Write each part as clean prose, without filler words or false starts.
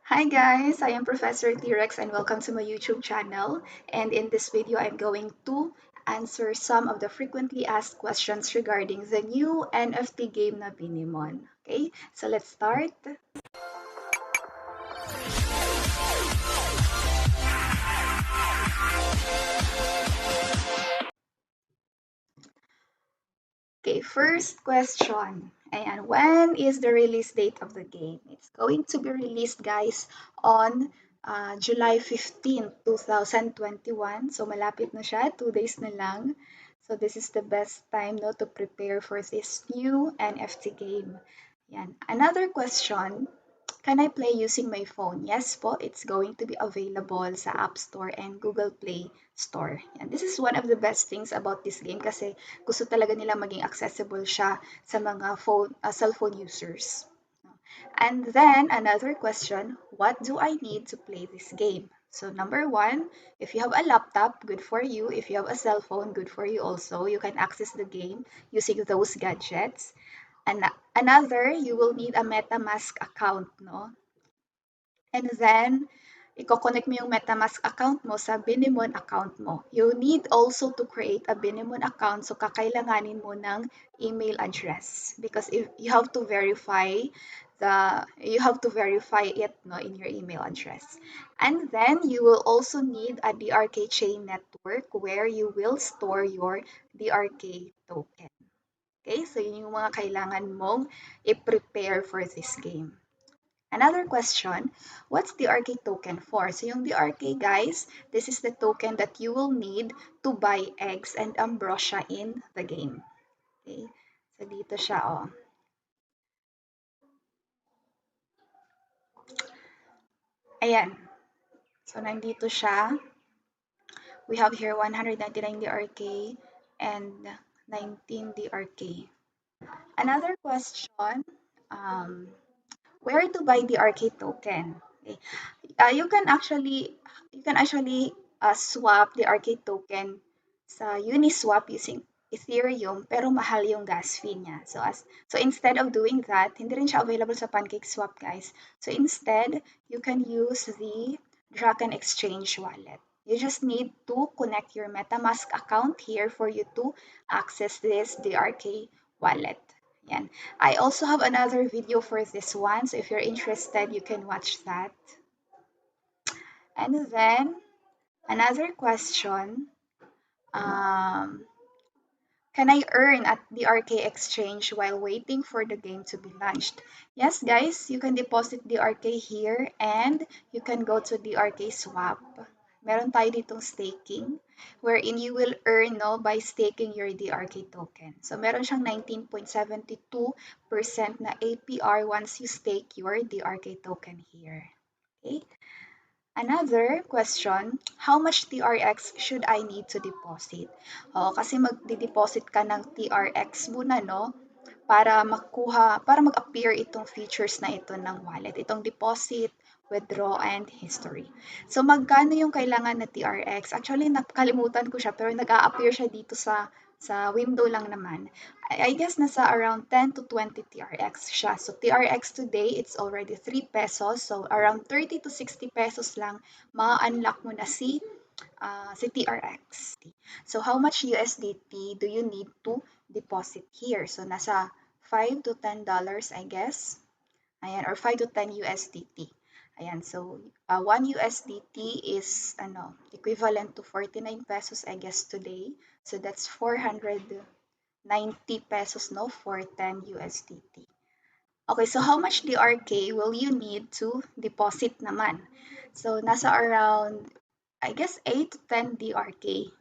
Hi guys, I am Professor T-Rex and welcome to my YouTube channel. And in this video, I'm going to answer some of the frequently asked questions regarding the new NFT game na Binemon. Okay, so let's start. Okay, first question. And when is the release date of the game? It's going to be released, guys, on July 15, 2021. So malapit na siya, 2 days na lang. So this is the best time no, to prepare for this new NFT game. Yan. Another question, can I play using my phone? Yes po, it's going to be available sa App Store and Google Play Store. Yan. This is one of the best things about this game kasi gusto talaga nila maging accessible siya sa mga cellphone users. And then another question, what do I need to play this game? So number one, if you have a laptop, good for you. If you have a cell phone, good for you also. You can access the game using those gadgets. And another, you will need a MetaMask account, no? And then, i-connect mo yung MetaMask account mo sa Binemon account mo. You need also to create a Binemon account, so kakailanganin mo ng email address because if you have to verify it no in your email address. And then you will also need a DRK chain network where you will store your DRK token. Okay, so yun yung mga kailangan mong i-prepare for this game. Another question, what's the DRK token for? So yung DRK, guys, this is the token that you will need to buy eggs and ambrosia in the game. Okay? So dito siya, oh. Ayan. So nandito siya. We have here 199 DRK and 19 DRK. Another question, um, where to buy the DRK token? Okay. You can actually swap the arcade token sa Uniswap using Ethereum pero mahal yung gas fee niya. So instead of doing that, hindi rin siya available sa PancakeSwap, guys. So instead, you can use the Dragon Exchange wallet. You just need to connect your MetaMask account here for you to access this DRK wallet. Yan. I also have another video for this one, so if you're interested, you can watch that. And then another question, um, can I earn at the RK Exchange while waiting for the game to be launched? Yes, guys, you can deposit the RK here and you can go to the RK Swap. Meron tayo ditong staking wherein you will earn no, by staking your DRK token. So meron siyang 19.72% na APR once you stake your DRK token here. Okay? Another question, how much TRX should I need to deposit? Kasi magde-deposit ka ng TRX muna, no? Para mag-appear itong features na ito ng wallet, itong deposit, withdraw, and history. So, magkano yung kailangan na TRX? Actually, nakalimutan ko siya, pero nag-a-appear siya dito sa window lang naman. I guess nasa around 10 to 20 TRX siya. So TRX today, it's already 3 pesos. So around 30 to 60 pesos lang, ma-unlock mo na si TRX. So how much USDT do you need to deposit here? So nasa 5 to $10, I guess. Ayan, or 5 to 10 USDT. Ayan, so 1 USDT is equivalent to 49 pesos, I guess, today. So that's 490 pesos, no, for 10 USDT. Okay, so how much DRK will you need to deposit naman? So nasa around, I guess, 8 to 10 DRK.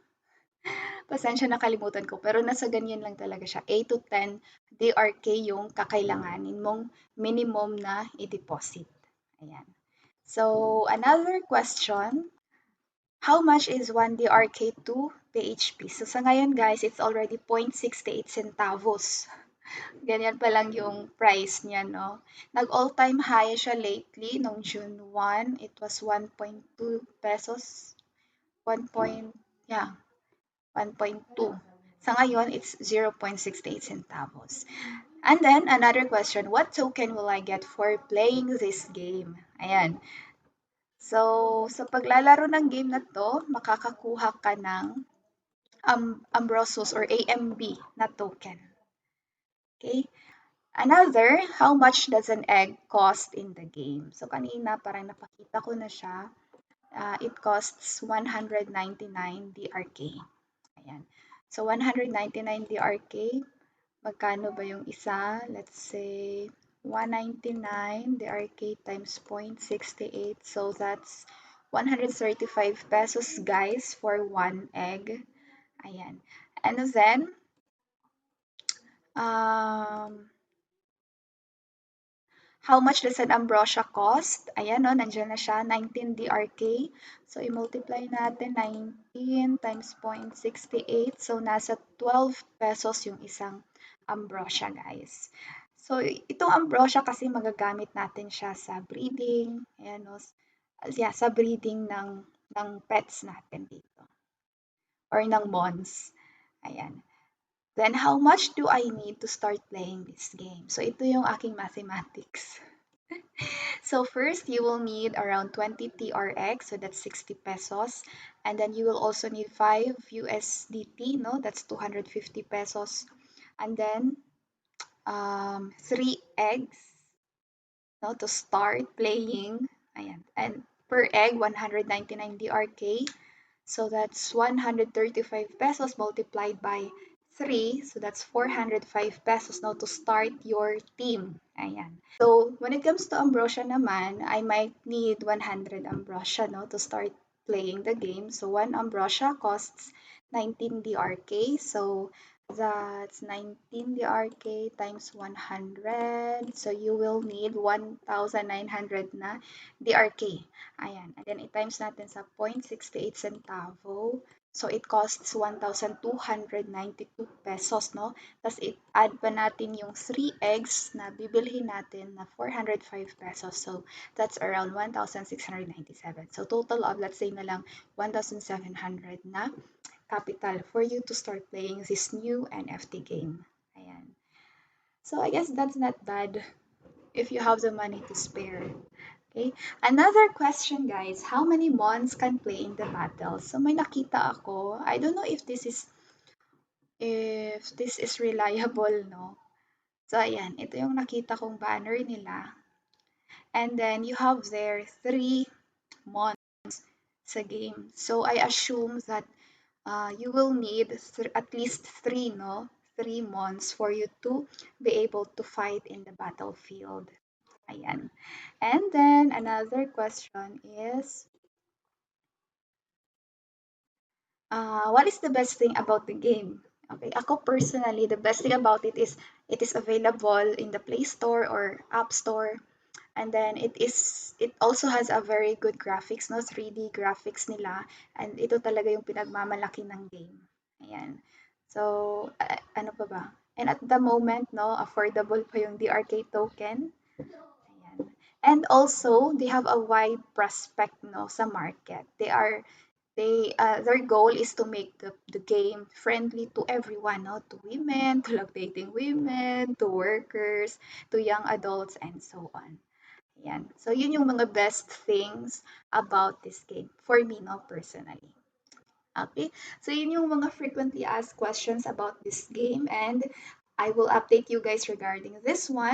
Pasensya, nakalimutan ko, pero nasa ganyan lang talaga siya. 8 to 10 DRK yung kakailanganin mong minimum na i-deposit. Ayan. So, another question, how much is 1 DRK to PHP? So, sa ngayon, guys, it's already 0.68 centavos. Ganyan pa lang yung price niya, no? Nag-all-time high siya lately, nung June 1, it was 1.2 pesos. 1 point, yeah, 1.2. Sa ngayon, it's 0.68 centavos. And then another question, what token will I get for playing this game? Ayan. So, sa paglalaro ng game na to, makakakuha ka ng Ambrosius or AMB na token. Okay? Another, how much does an egg cost in the game? So, kanina parang napakita ko na siya. It costs 199 DRK. Ayan. So, 199 DRK. Magkano ba yung isa? Let's say 199 DRK times 0.68. So that's 135 pesos guys for one egg. Ayan. And then, um, how much does an ambrosia cost? Ayan, no, nandiyan na siya, 19 DRK. So, i-multiply natin 19 times 0.68. So, nasa 12 pesos yung isang ambrosia, guys. So, itong ambrosia kasi magagamit natin siya sa breeding. Ayan, no, yeah, sa breeding ng pets natin dito. Or ng mons. Ayan. Then, how much do I need to start playing this game? So, ito yung aking mathematics. So first, you will need around 20 TRX, so that's 60 pesos. And then you will also need 5 USDT, no? That's 250 pesos. And then 3 eggs, no? To start playing. Ayan. And per egg, 199 DRK. So that's 135 pesos multiplied by 3. So that's 405 pesos now to start your team. Ayan. So when it comes to ambrosia naman, I might need 100 ambrosia no, to start playing the game. So one ambrosia costs 19 DRK. So that's 19 DRK times 100. So you will need 1,900 na DRK. Ayan. And then i-times natin sa 0.68 centavo. So it costs 1,292 pesos, no? Tapos i-add pa natin yung 3 eggs na bibilhin natin na 405 pesos. So that's around 1,697. So total of, let's say na lang, 1,700 na capital for you to start playing this new NFT game. Ayan. So I guess that's not bad if you have the money to spare. Okay. Another question, guys. How many mons can play in the battle? So may nakita ako. I don't know if this is reliable, no? So ayan, ito yung nakita kong banner nila. And then you have there 3 mons sa game. So I assume that you will need at least 3, no? 3 mons for you to be able to fight in the battlefield. Ayan. And then another question is, what is the best thing about the game? Okay, ako personally, the best thing about it is available in the Play Store or App Store. And then it also has a very good graphics, no? 3D graphics nila. And ito talaga yung pinagmamalaki ng game. Ayan. So, ano pa ba? And at the moment, no, affordable pa yung DRK token. Ayan. And also, they have a wide prospect, no, sa market. Their goal is to make the game friendly to everyone, no? To women, to lactating women, to workers, to young adults, and so on. Yan. So, yun yung mga best things about this game for me, no, personally. Okay? So, yun yung mga frequently asked questions about this game, and I will update you guys regarding this one.